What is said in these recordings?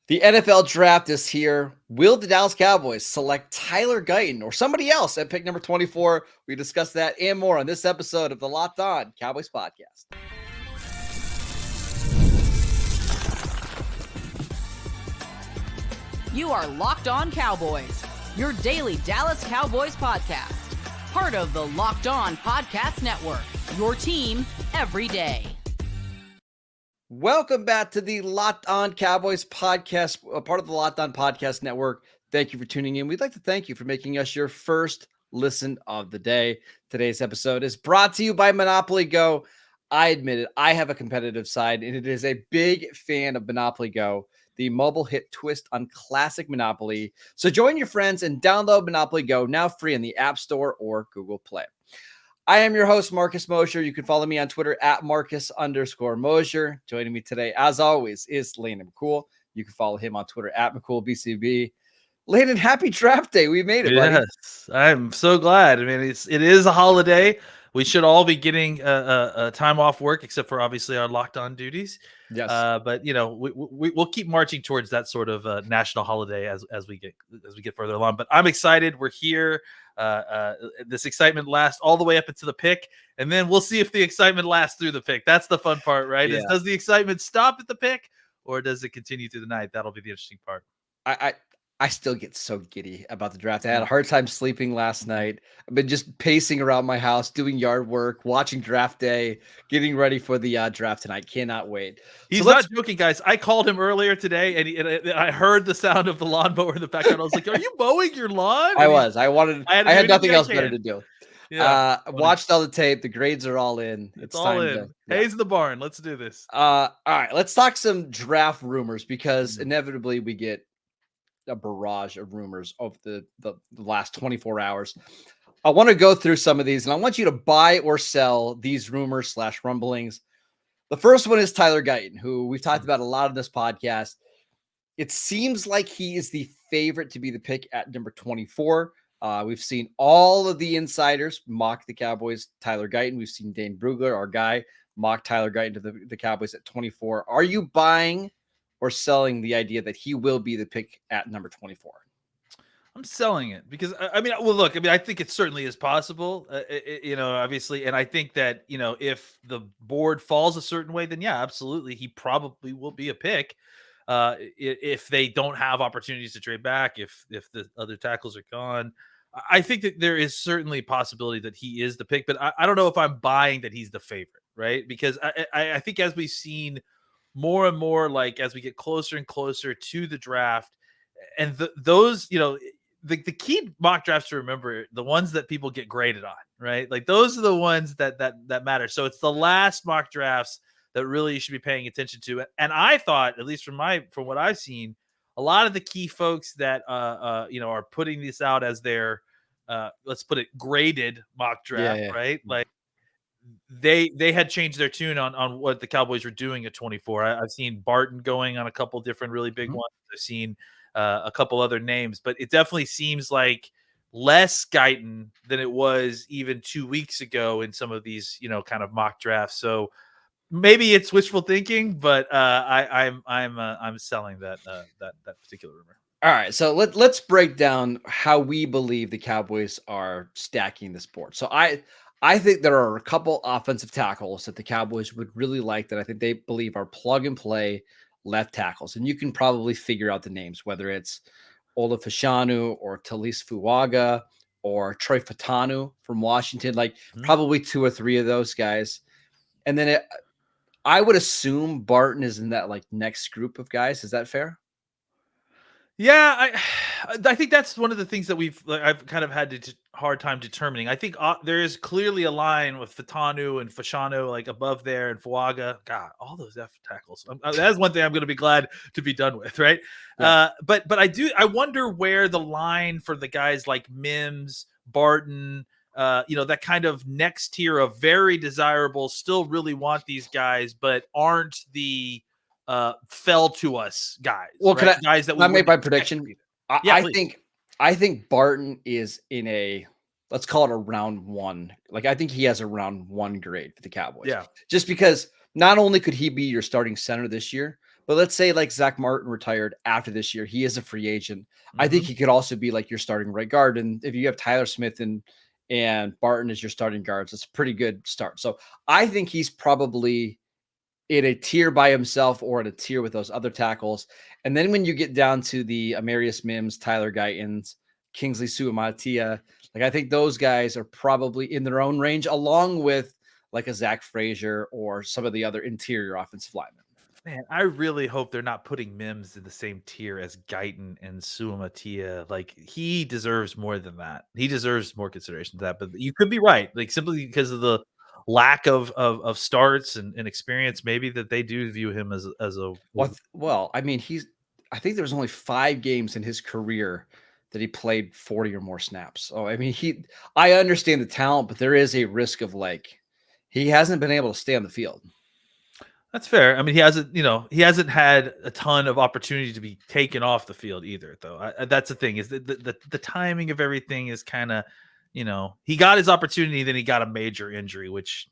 The NFL draft is here. Will the Dallas Cowboys select Tyler Guyton or somebody else at pick number 24? We discuss that and more on this episode of the Locked On Cowboys podcast. You are Locked On Cowboys, your daily Dallas Cowboys podcast. Part of the Locked On Podcast Network, your team every day. Welcome back to the Locked On Cowboys podcast, part of the Locked On Podcast Network. Thank you for tuning in. We'd like to thank you for making us your first listen of the day. Today's episode is brought to you by Monopoly Go. I admit it, I have a competitive side, and it is a big fan of Monopoly Go, the mobile hit twist on classic Monopoly. So join your friends and download Monopoly Go, now free in the App Store or Google Play. I am your host, Marcus Mosher. You can follow me on Twitter at Marcus_Mosher. Joining me today, as always, is Landon McCool. You can follow him on Twitter at McCoolBCB. Landon, happy draft day. We made it, buddy. Yes, I'm so glad. I mean, it is a holiday. We should all be getting a time off work, except for obviously our locked on duties. Yes. But we'll keep marching towards that sort of national holiday as we get further along. But I'm excited. We're here. This excitement lasts all the way up into the pick, and then we'll see if the excitement lasts through the pick. That's the fun part, right? Yeah. Does the excitement stop at the pick, or does it continue through the night? That'll be the interesting part. I still get so giddy about the draft. I had a hard time sleeping last night. I've been just pacing around my house, doing yard work, watching draft day, getting ready for the draft tonight. Cannot wait. He's not joking, guys. I called him earlier today, and I heard the sound of the lawnmower in the background. I was like, "Are you mowing your lawn?" I was. I had nothing else better to do. Yeah, watched all the tape. The grades are all in. It's all in. Hayes in the barn. Let's do this. All right. Let's talk some draft rumors because inevitably we get a barrage of rumors of the last 24 hours. I want to go through some of these, and I want you to buy or sell these rumors / rumblings. The first one is Tyler Guyton, who we've talked about a lot on this podcast. It seems like he is the favorite to be the pick at number 24. We've seen all of the insiders mock the Cowboys, Tyler Guyton. We've seen Dane Brugler, our guy, mock Tyler Guyton to the Cowboys at 24. Are you buying or selling the idea that he will be the pick at number 24? I'm selling it because I think it certainly is possible, obviously. And I think that, if the board falls a certain way, then yeah, absolutely. He probably will be a pick if they don't have opportunities to trade back, if the other tackles are gone. I think that there is certainly a possibility that he is the pick, but I don't know if I'm buying that he's the favorite, right? Because I think as we've seen more and more, like as we get closer and closer to the draft, and those, the key mock drafts to remember, the ones that people get graded on, right? Like those are the ones that matter. So it's the last mock drafts that really you should be paying attention to. And I thought, at least from what I've seen, a lot of the key folks that are putting this out as their let's put it graded mock draft, right? Like they had changed their tune on what the Cowboys were doing at 24. I've seen Barton going on a couple different really big ones. I've seen a couple other names, but it definitely seems like less Guyton than it was even 2 weeks ago in some of these, kind of mock drafts. So maybe it's wishful thinking, but I'm selling that particular rumor. All right, so let's break down how we believe the Cowboys are stacking this board. So I think there are a couple offensive tackles that the Cowboys would really like that I think they believe are plug and play left tackles. And you can probably figure out the names, whether it's Ola Fashanu or Talise Fuaga or Troy Fatanu from Washington, like probably 2 or 3 of those guys. And then I would assume Barton is in that like next group of guys. Is that fair? Yeah, I think that's one of the things that I've kind of had hard time determining. I think there is clearly a line with Fatanu and Fashanu like above there, and Fuaga. God, all those F tackles. That's one thing I'm going to be glad to be done with, right? Yeah. But I wonder where the line for the guys like Mims, Barton, that kind of next tier of very desirable, still really want these guys, but aren't the fell to us guys. Well, right? Guys that I make my prediction? I think Barton is in a, let's call it a round 1. Like I think he has a round 1 grade for the Cowboys. Yeah. Just because not only could he be your starting center this year, But let's say like Zach Martin retired after this year. He is a free agent. I think Mhm. he could also be like your starting right guard. And if you have Tyler Smith and Barton as your starting guards, it's a pretty good start. So I think he's probably in a tier by himself or in a tier with those other tackles. And then when you get down to the Amarius Mims, Tyler Guytons, Kingsley Suamatia, like I think those guys are probably in their own range, along with like a Zach Frazier or some of the other interior offensive linemen. Man, I really hope they're not putting Mims in the same tier as Guyton and Suamatia. Like, he deserves more than that. He deserves more consideration to that. But you could be right, like simply because of the lack of starts and experience, maybe that they do view him as a Well, I mean, I think there was only 5 games in his career that he played 40 or more snaps. So I mean, I understand the talent, but there is a risk of like he hasn't been able to stay on the field. That's fair. I mean, he hasn't had a ton of opportunity to be taken off the field either, though. That's the thing is the timing of everything is kind of, he got his opportunity, then he got a major injury, which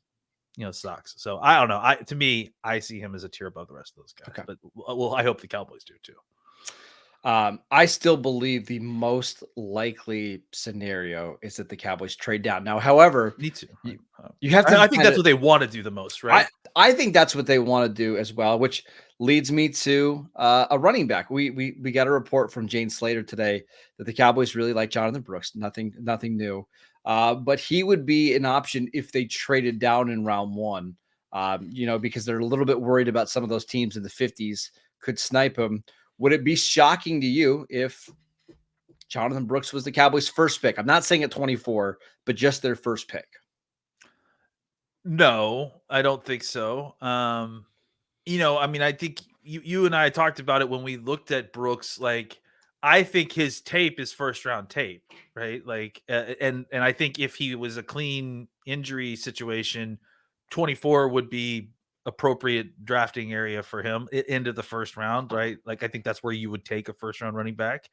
sucks. So I don't know. To me, I see him as a tier above the rest of those guys. Okay. But well, I hope the Cowboys do too. I still believe the most likely scenario is that the Cowboys trade down. Now, however, Me too. you, you have to I think kind that's of what they want to do the most, right? I think that's what they want to do as well, which leads me to a running back. We got a report from Jane Slater today that the Cowboys really like Jonathan Brooks. Nothing new, but he would be an option if they traded down in round 1. Because they're a little bit worried about some of those teams in the 50s could snipe him. Would it be shocking to you if Jonathan Brooks was the Cowboys' first pick? I'm not saying at 24, but just their first pick. No, I don't think so. I mean, I think you and I talked about it when we looked at Brooks. Like, I think his tape is first round tape, right? Like, and I think if he was a clean injury situation, 24 would be appropriate drafting area for him into the first round, right? Like, I think that's where you would take a first round running back.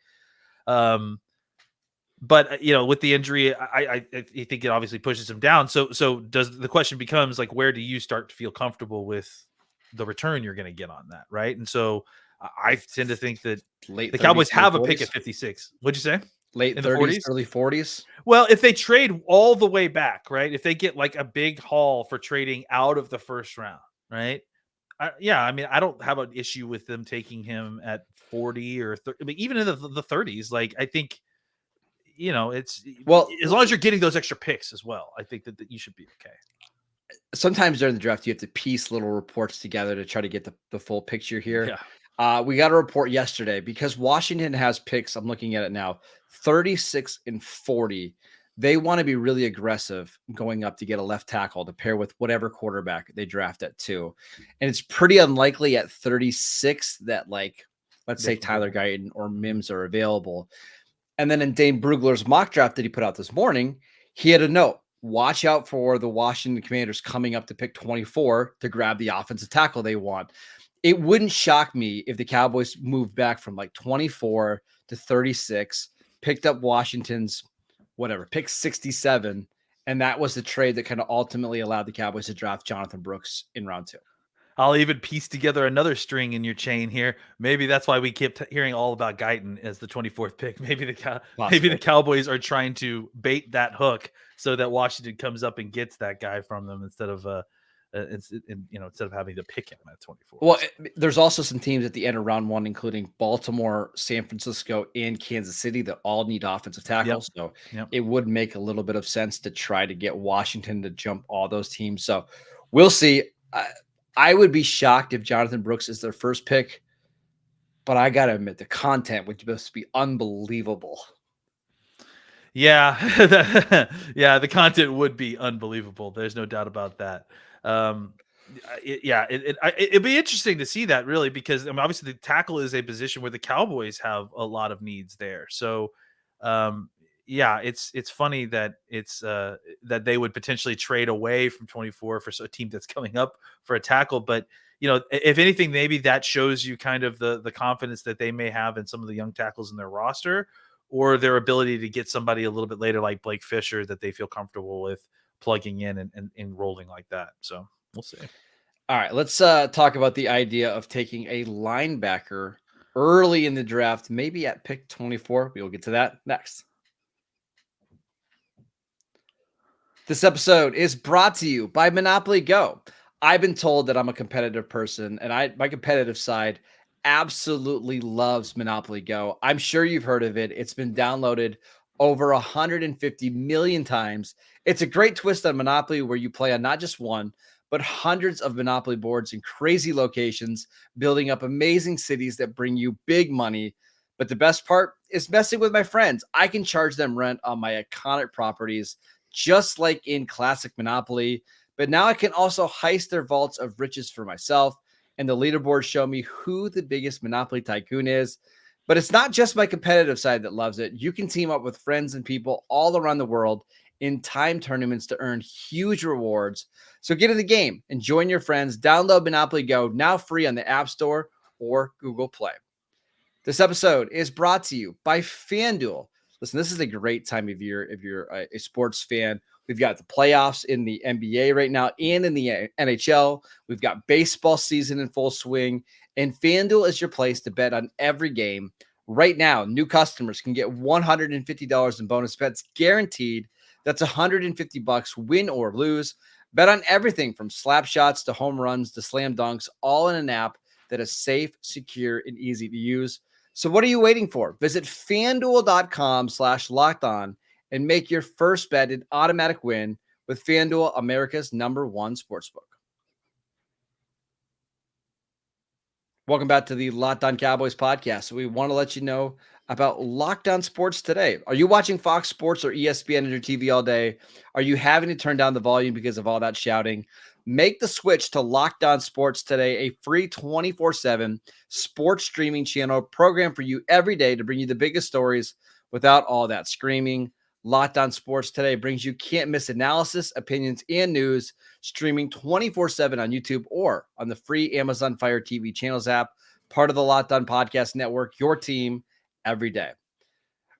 But with the injury, I think it obviously pushes him down. So does the question becomes like, where do you start to feel comfortable with the return you're going to get on that, right? And so I tend to think that Late the 30s, Cowboys early have a pick 40s, at 56. What'd you say? late In the 30s, 40s? early 40s. Well, if they trade all the way back, right? If they get like a big haul for trading out of the first round, right? I mean, I don't have an issue with them taking him at 40 or 30, I mean, even in the 30s. Like, I think it's Well, as long as you're getting those extra picks as well, I think that you should be okay. sometimes during the draft, you have to piece little reports together to try to get the full picture here. Yeah. We got a report yesterday because Washington has picks. I'm looking at it now, 36 and 40. They want to be really aggressive going up to get a left tackle to pair with whatever quarterback they draft at 2. And it's pretty unlikely at 36 that, like, let's They say can get Tyler him. Guyton or Mims are available. And then in Dane Brugler's mock draft that he put out this morning, he had a note. Watch out for the Washington Commanders coming up to pick 24 to grab the offensive tackle they want. It wouldn't shock me if the Cowboys moved back from like 24 to 36, picked up Washington's pick 67, and that was the trade that kind of ultimately allowed the Cowboys to draft Jonathan Brooks in round 2. I'll even piece together another string in your chain here. Maybe that's why we kept hearing all about Guyton as the 24th pick. Maybe the Cowboys are trying to bait that hook so that Washington comes up and gets that guy from them instead of instead of having to pick him at 24. Well, there's also some teams at the end of round 1, including Baltimore, San Francisco, and Kansas City, that all need offensive tackles. So it would make a little bit of sense to try to get Washington to jump all those teams. So we'll see. I would be shocked if Jonathan Brooks is their first pick, but I got to admit the content would just be unbelievable. Yeah, the content would be unbelievable. There's no doubt about that. It'd be interesting to see that, really, because I mean, obviously the tackle is a position where the Cowboys have a lot of needs there. So, it's funny that it's that they would potentially trade away from 24 for a team that's coming up for a tackle. But if anything, maybe that shows you kind of the confidence that they may have in some of the young tackles in their roster, or their ability to get somebody a little bit later like Blake Fisher that they feel comfortable with plugging in and rolling like that. So we'll see. All right, let's talk about the idea of taking a linebacker early in the draft, maybe at pick 24. We will get to that next. This episode is brought to you by Monopoly Go. I've been told that I'm a competitive person, and my competitive side absolutely loves Monopoly Go. I'm sure you've heard of it. It's been downloaded over 150 million times. It's a great twist on Monopoly where you play on not just one, but hundreds of Monopoly boards in crazy locations, building up amazing cities that bring you big money. But the best part is messing with my friends. I can charge them rent on my iconic properties just like in classic Monopoly. But now I can also heist their vaults of riches for myself, and the leaderboards show me who the biggest Monopoly tycoon is. But it's not just my competitive side that loves it. You can team up with friends and people all around the world in time tournaments to earn huge rewards. So get in the game and join your friends. Download Monopoly Go now free on the App Store or Google Play. This episode is brought to you by FanDuel. Listen, this is a great time of year if you're a sports fan. We've got the playoffs in the NBA right now and in the NHL. We've got baseball season in full swing, and FanDuel is your place to bet on every game. Right now, new customers can get $150 in bonus bets guaranteed. That's $150 win or lose. Bet on everything from slap shots to home runs to slam dunks, all in an app that is safe, secure, and easy to use. So what are you waiting for? Visit FanDuel.com/lockedon and make your first bet an automatic win with FanDuel, America's #1 sportsbook. Welcome back to the Locked On Cowboys podcast. We want to let you know about Locked On Sports Today. Are you watching Fox Sports or ESPN on your TV all day? Are you having to turn down the volume because of all that shouting? Make the switch to Locked On Sports Today, a free 24/7 sports streaming channel program for you every day to bring you the biggest stories without all that screaming. Locked On Sports Today brings you can't-miss analysis, opinions, and news, streaming 24/7 on YouTube or on the free Amazon Fire TV channels app, part of the Locked On Podcast Network, your team every day.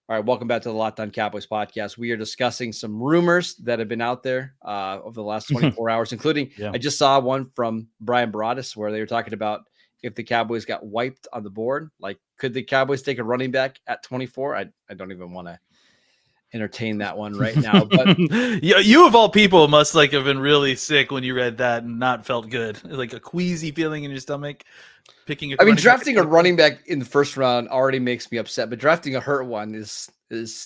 All right, welcome back to the Locked On Cowboys podcast. We are discussing some rumors that have been out there over the last 24 hours, including I just saw one from Brian Broaddus where they were talking about if the Cowboys got wiped on the board, like could the Cowboys take a running back at 24? I don't even want to entertain that one right now. But you of all people must like have been really sick when you read that and not felt good, like a queasy feeling in your stomach. Drafting a running back in the first round already makes me upset, but drafting a hurt one is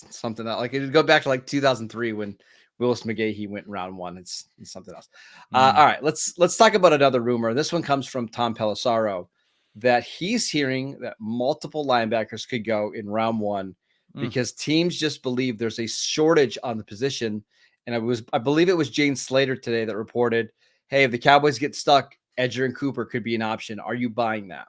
something that, like, it would go back to like 2003 when Willis McGahee went in round one. It's something else. All right, let's talk about another rumor. This one comes from Tom Pelissaro, that he's hearing that multiple linebackers could go in round one because teams just believe there's a shortage on the position. And I believe it was Jane Slater today that reported, hey, if the Cowboys get stuck, Edan Cooper could be an option. Are you buying that?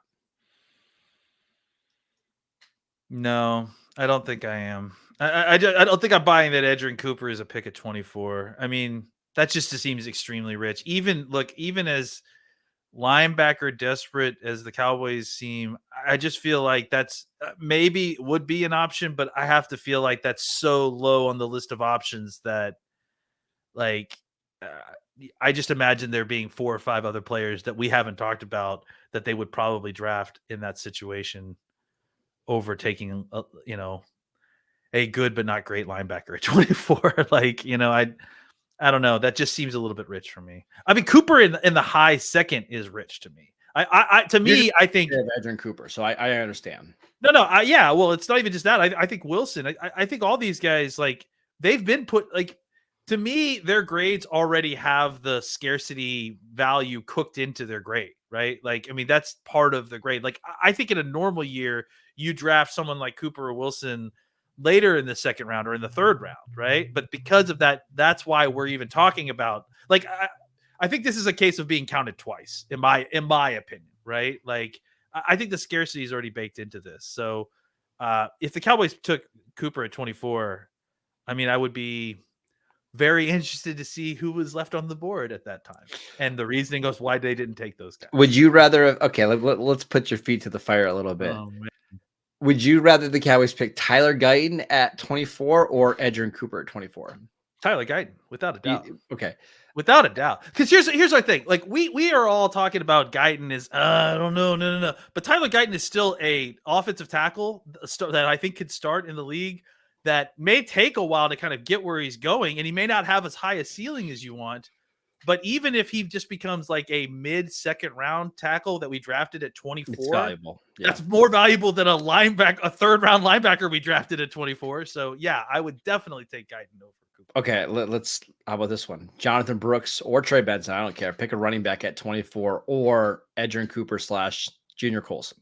No, I don't think I am. I don't think I'm buying that Edan Cooper is a pick at 24. I mean, that just seems extremely rich. Even as linebacker desperate as the Cowboys seem, I just feel like that's maybe would be an option, but I have to feel like that's so low on the list of options that, like, I just imagine there being 4 or 5 other players that we haven't talked about that they would probably draft in that situation over taking a good but not great linebacker at 24. Like, I don't know. That just seems a little bit rich for me. I mean, Cooper in the high second is rich to me. I think Edan Cooper. So I understand. No. Yeah. Well, it's not even just that. I think Wilson. I think all these guys, like, they've been put, like, to me, their grades already have the scarcity value cooked into their grade, right? Like, I mean, that's part of the grade. Like, I think in a normal year, you draft someone like Cooper or Wilson later in the second round or in the third round, right? But because of that, that's why we're even talking about, like, I think this is a case of being counted twice, in my opinion, right? Like, I think the scarcity is already baked into this. So if the Cowboys took Cooper at 24, I mean, I would be very interested to see who was left on the board at that time and the reasoning of why they didn't take those guys. Would you rather? Okay, let's put your feet to the fire a little bit. Would you rather the Cowboys pick Tyler Guyton at 24 or Edan Cooper at 24? Tyler Guyton, without a doubt. Okay. Without a doubt. Because here's our thing. Like we are all talking about Guyton is I don't know, no. But Tyler Guyton is still a offensive tackle that I think could start in the league that may take a while to kind of get where he's going, and he may not have as high a ceiling as you want. But even if he just becomes like a mid-second round tackle that we drafted at 24, It's valuable. Yeah. that's more valuable than a third round linebacker we drafted at 24. So yeah, I would definitely take Guyton over Cooper. Okay, let's. How about this one? Jonathan Brooks or Trey Benson. I don't care. Pick a running back at 24 or Edan Cooper / Junior Colson.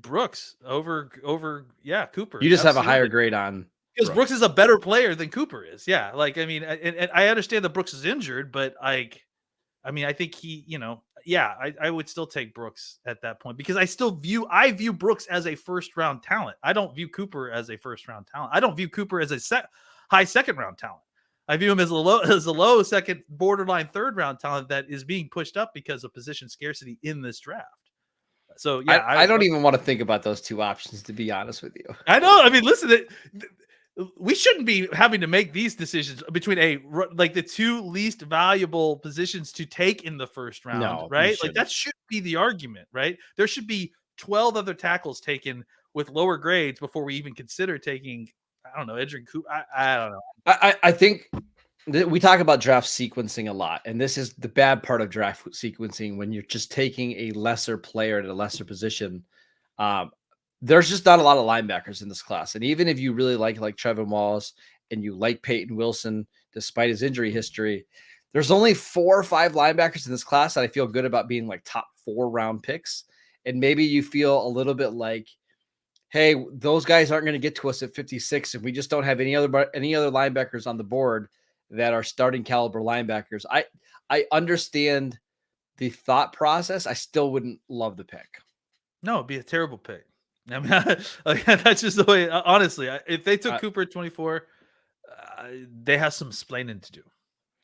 Brooks over Cooper. You just have a Absolutely. higher grade on because Brooks is a better player than Cooper is. Yeah, like I mean, and I understand that Brooks is injured, but I think he, I would still take Brooks at that point because I view Brooks as a first round talent. I don't view Cooper as a first round talent. I don't view Cooper as a high second round talent. I view him as a low second, borderline third round talent that is being pushed up because of position scarcity in this draft. So yeah, I don't even want to think about those two options, to be honest with you. I know. I mean, listen, we shouldn't be having to make these decisions between the two least valuable positions to take in the first round, right? Like that should be the argument, right? There should be 12 other tackles taken with lower grades before we even consider taking, I don't know, Edan Cooper. I don't know. I think we talk about draft sequencing a lot, and this is the bad part of draft sequencing when you're just taking a lesser player at a lesser position. There's just not a lot of linebackers in this class. And even if you really like Trevin Wallace and you like Peyton Wilson, despite his injury history, there's only 4 or 5 linebackers in this class that I feel good about being like top 4 round picks. And maybe you feel a little bit like, hey, those guys aren't going to get to us at 56 if we just don't have any other linebackers on the board that are starting caliber linebackers. I understand the thought process. I still wouldn't love the pick. No, it'd be a terrible pick. I mean, that's just the way. Honestly, if they took Cooper at 24, they have some explaining to do,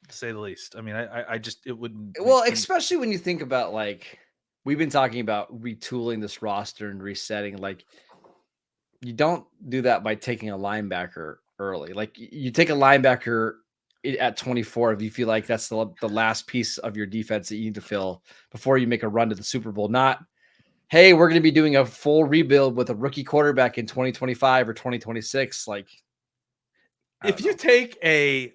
to say the least. I mean, it wouldn't. Well, especially when you think about we've been talking about retooling this roster and resetting. Like, you don't do that by taking a linebacker early. Like, you take a linebacker at 24 if you feel like that's the last piece of your defense that you need to fill before you make a run to the Super Bowl. Not, hey, we're going to be doing a full rebuild with a rookie quarterback in 2025 or 2026. Like, if you take a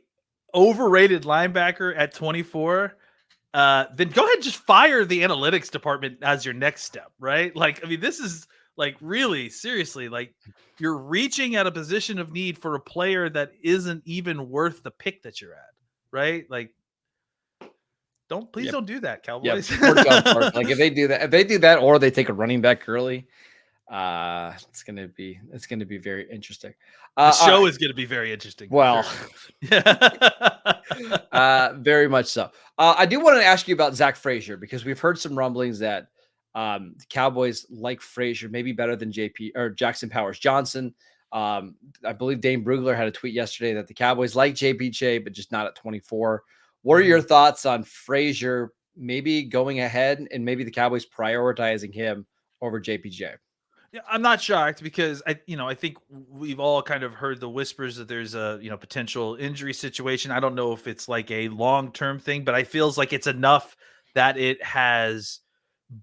overrated linebacker at 24, then go ahead and just fire the analytics department as your next step, right? Like, I mean, this is like really seriously, like you're reaching at a position of need for a player that isn't even worth the pick that you're at, right? Like, don't do that, Cowboys. Like if they do that, or they take a running back early, it's gonna be very interesting. The show is gonna be very interesting. Well, sure. Very much so. I do want to ask you about Zach Frazier because we've heard some rumblings that the Cowboys like Frazier maybe better than Jackson Powers Johnson. I believe Dane Brugler had a tweet yesterday that the Cowboys like JPJ, but just not at 24. What are your thoughts on Frazier maybe going ahead and maybe the Cowboys prioritizing him over JPJ? Yeah, I'm not shocked because I think we've all kind of heard the whispers that there's a potential injury situation. I don't know if it's like a long-term thing, but I feels like it's enough that it has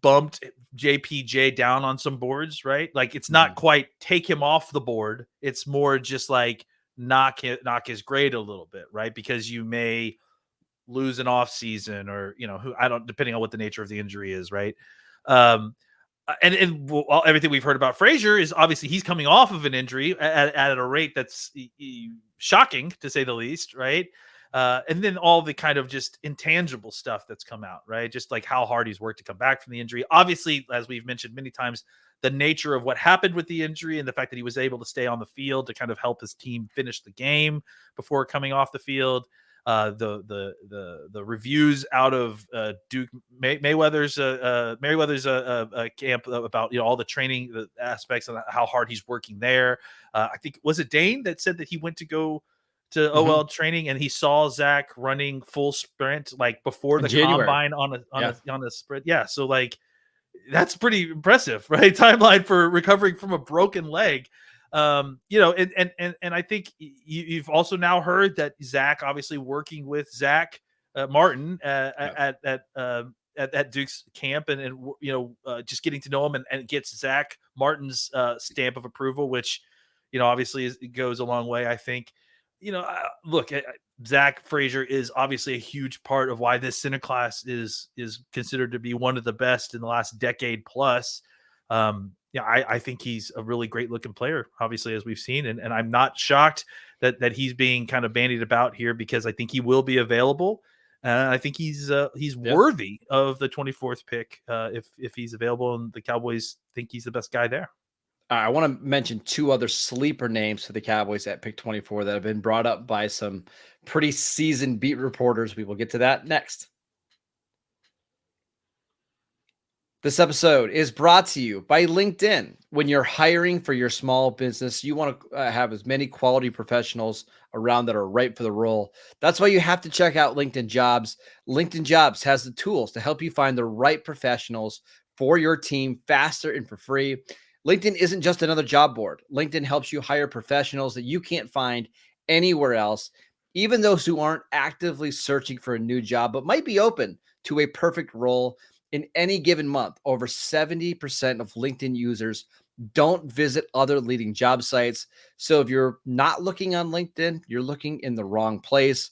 bumped JPJ down on some boards, right? Like it's not quite take him off the board. It's more just like knock his grade a little bit, right? Because you may lose an off season or, depending on what the nature of the injury is. Right. And everything we've heard about Frazier is obviously he's coming off of an injury at a rate that's shocking to say the least. Right. And then all the kind of just intangible stuff that's come out, right? Just like how hard he's worked to come back from the injury. Obviously, as we've mentioned many times, the nature of what happened with the injury and the fact that he was able to stay on the field to kind of help his team finish the game before coming off the field. The reviews out of Duke Mayweather's camp about all the training aspects and how hard he's working there. I think was it Dane that said that he went to go to OL training and he saw Zach running full sprint like before the combine on a sprint. Yeah, so like that's pretty impressive, right? Timeline for recovering from a broken leg. And I think you've also now heard that Zach, obviously working with Zach Martin at Duke's camp, and just getting to know him and gets Zach Martin's stamp of approval, which obviously goes a long way. I think look, Zach Frazier is obviously a huge part of why this center class is considered to be one of the best in the last decade plus. I think he's a really great looking player, obviously, as we've seen, and I'm not shocked that he's being kind of bandied about here, because I think he will be available. I think he's worthy of the 24th pick if he's available, and the Cowboys think he's the best guy there. I want to mention two other sleeper names for the Cowboys at pick 24 that have been brought up by some pretty seasoned beat reporters. We will get to that next. This episode is brought to you by LinkedIn. When you're hiring for your small business, you want to have as many quality professionals around that are right for the role. That's why you have to check out LinkedIn Jobs. LinkedIn Jobs has the tools to help you find the right professionals for your team faster and for free. LinkedIn isn't just another job board. LinkedIn helps you hire professionals that you can't find anywhere else, even those who aren't actively searching for a new job, but might be open to a perfect role. In any given month, over 70% of LinkedIn users don't visit other leading job sites. So if you're not looking on LinkedIn, you're looking in the wrong place.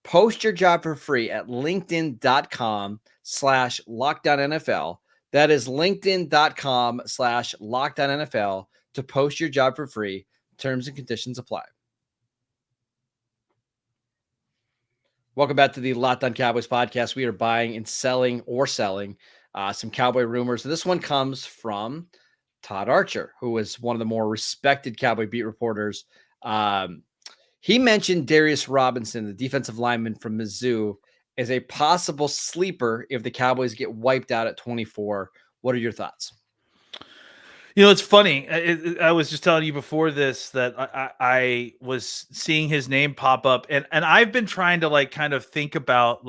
Post your job for free at linkedin.com/LockedOnNFL. That is linkedin.com/LockedOnNFL to post your job for free. Terms and conditions apply. Welcome back to the Locked On Cowboys podcast. We are buying and selling some Cowboy rumors. This one comes from Todd Archer, who is one of the more respected Cowboy beat reporters. He mentioned Darius Robinson, the defensive lineman from Mizzou, as a possible sleeper if the Cowboys get wiped out at 24. What are your thoughts? It's funny. I was just telling you before this that I was seeing his name pop up, and I've been trying to kind of think about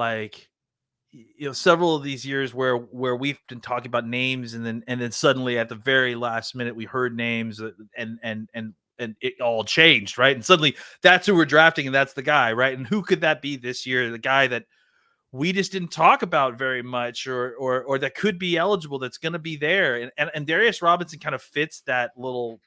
several of these years where we've been talking about names, and then suddenly at the very last minute we heard names, and it all changed, right? And suddenly that's who we're drafting, and that's the guy, right? And who could that be this year? The guy that we just didn't talk about very much, or that could be eligible, that's going to be there. And Darius Robinson kind of fits that little,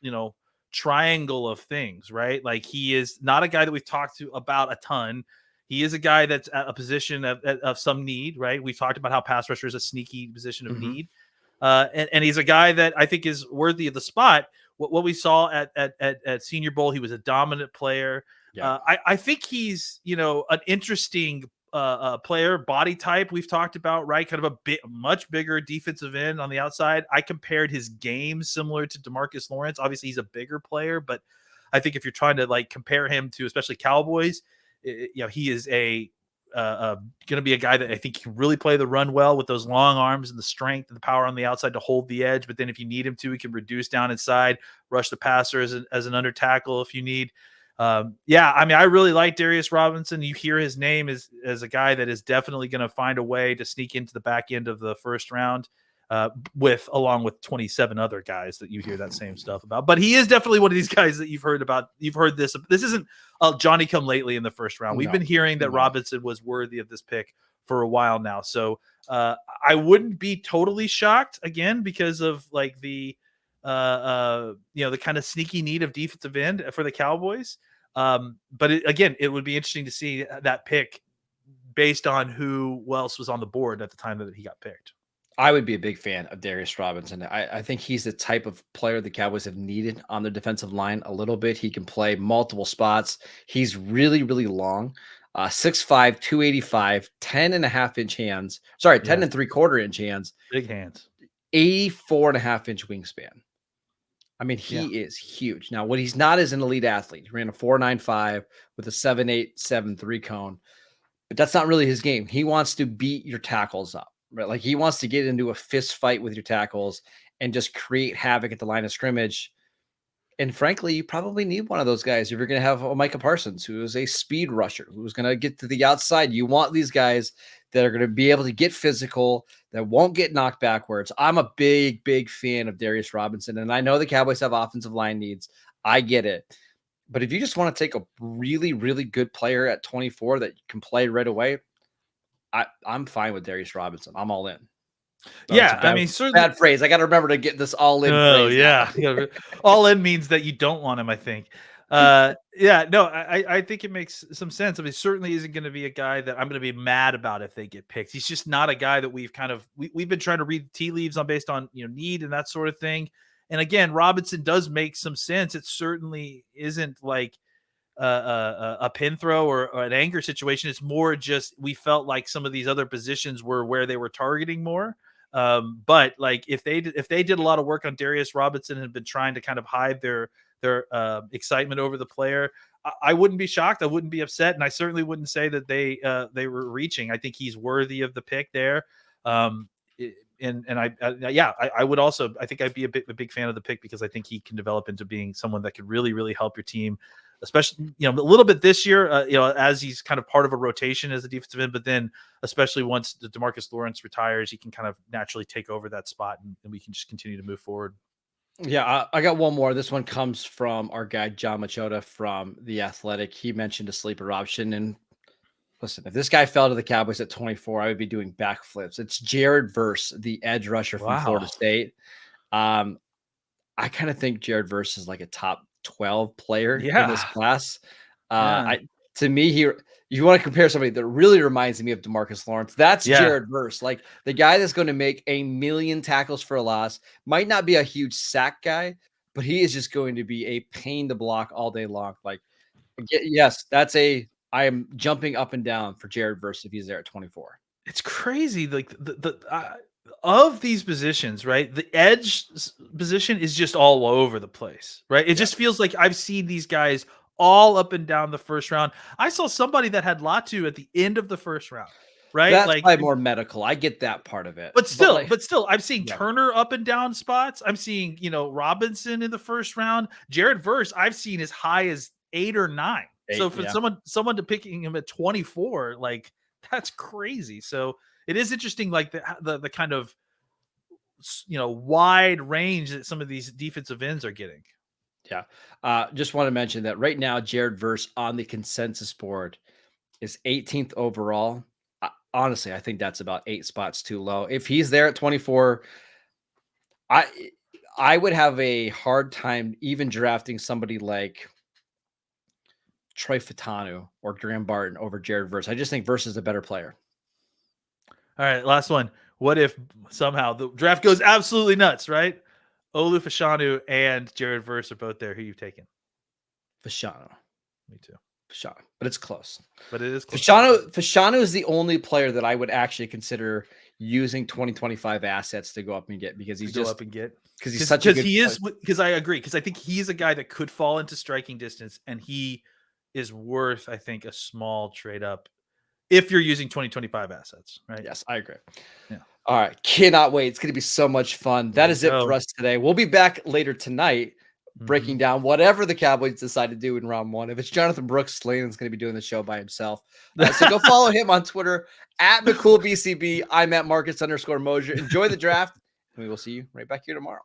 triangle of things, right? Like, he is not a guy that we've talked about a ton. He is a guy that's at a position of some need, right? We've talked about how pass rusher is a sneaky position of need. And he's a guy that I think is worthy of the spot. What we saw at Senior Bowl, he was a dominant player. Yeah. I think he's, an interesting player, body type we've talked about, right? Kind of a much bigger defensive end on the outside. I compared his game similar to DeMarcus Lawrence. Obviously, he's a bigger player, but I think if you're trying to compare him to especially Cowboys, he is going to be a guy that I think can really play the run well with those long arms and the strength and the power on the outside to hold the edge. But then if you need him to, he can reduce down inside, rush the passer as an under tackle if you need. I really like Darius Robinson. You hear his name as a guy that is definitely going to find a way to sneak into the back end of the first round, along with 27 other guys that you hear that same stuff about. But he is definitely one of these guys that you've heard about. You've heard this. This isn't Johnny come lately in the first round. We've been hearing that Robinson was worthy of this pick for a while now. So I wouldn't be totally shocked again because of the kind of sneaky need of defensive end for the Cowboys. But it would be interesting to see that pick based on who else was on the board at the time that he got picked. I would be a big fan of Darius Robinson. I think he's the type of player the Cowboys have needed on the defensive line a little bit. He can play multiple spots. He's really, really long. 6'5", 285, 10.5-inch hands. Sorry, 10 and 3/4-inch hands. Big hands. 84.5-inch wingspan. I mean, he is huge. Now, what he's not is an elite athlete. He ran a 4.95 with a 7.8, 7.3 cone. But that's not really his game. He wants to beat your tackles up, right? Like, he wants to get into a fist fight with your tackles and just create havoc at the line of scrimmage. And frankly, you probably need one of those guys if you're going to have a Micah Parsons, who is a speed rusher, who's going to get to the outside. You want these guys that are going to be able to get physical, that won't get knocked backwards. I'm a big, big fan of Darius Robinson, and I know the Cowboys have offensive line needs. I get it. But if you just want to take a really, really good player at 24 that can play right away, I'm fine with Darius Robinson. I'm all in. Yeah, I mean, certainly. Bad phrase. I got to remember to get this all in Oh phrase. yeah, all in means that you don't want him. I think. Yeah, no, I think it makes some sense. I mean, certainly isn't going to be a guy that I'm going to be mad about if they get picked. He's just not a guy that we've kind of we've been trying to read tea leaves on based on need and that sort of thing. And again, Robinson does make some sense. It certainly isn't like a pin throw or an anger situation. It's more just we felt like some of these other positions were where they were targeting more. But like if they did a lot of work on Darius Robinson and had been trying to kind of hide their excitement over the player, I wouldn't be shocked. I wouldn't be upset, and I certainly wouldn't say that they were reaching. I think he's worthy of the pick there. I would also, I think I'd be a big fan of the pick because I think he can develop into being someone that could really, really help your team, especially, a little bit this year, as he's kind of part of a rotation as a defensive end, but then especially once DeMarcus Lawrence retires, he can kind of naturally take over that spot and we can just continue to move forward. Yeah, I got one more. This one comes from our guy, John Machota from The Athletic. He mentioned a sleeper option. And listen, if this guy fell to the Cowboys at 24, I would be doing backflips. It's Jared Verse, the edge rusher from Florida State. I kind of think Jared Verse is like a top 12 player in this class. To me, you want to compare somebody that really reminds me of DeMarcus Lawrence. That's Jared Verse, like the guy that's going to make 1 million tackles for a loss. Might not be a huge sack guy, but he is just going to be a pain to block all day long. Like, yes, I am jumping up and down for Jared Verse if he's there at 24. It's crazy. Like of these positions, right? The edge position is just all over the place, right? It just feels like I've seen these guys all up and down the first round. I saw somebody that had Latu at the end of the first round, right? That's like probably more medical. I get that part of it. But still, I've seen Turner up and down spots. I'm seeing, Robinson in the first round. Jared Verse, I've seen as high as 8 or 9. So for someone to picking him at 24, like that's crazy. So it is interesting, like the kind of wide range that some of these defensive ends are getting. Yeah. Just want to mention that right now, Jared Verse on the consensus board is 18th overall. Honestly, I think that's about 8 spots too low. If he's there at 24, I would have a hard time even drafting somebody like Troy Fatanu or Graham Barton over Jared Verse. I just think Verse is a better player. All right, last one. What if somehow the draft goes absolutely nuts, right? Olu Fashanu and Jared Verse are both there. Who you've taken? Fashanu. Me too. Fashanu. But it's close. But it is close. Fashanu is the only player that I would actually consider using 2025 assets to go up and get because he's just up and get because he's such a good player. Because I agree. Because I think he's a guy that could fall into striking distance, and he is worth, I think, a small trade up if you're using 2025 assets, right? Yes, I agree. Yeah. All right. Cannot wait. It's going to be so much fun. That is it for us today. We'll be back later tonight breaking down whatever the Cowboys decide to do in round 1. If it's Jonathan Brooks, Sladen's going to be doing the show by himself. So go follow him on Twitter at McCoolBCB. I'm at Marcus_Mosier. Enjoy the draft, and we will see you right back here tomorrow.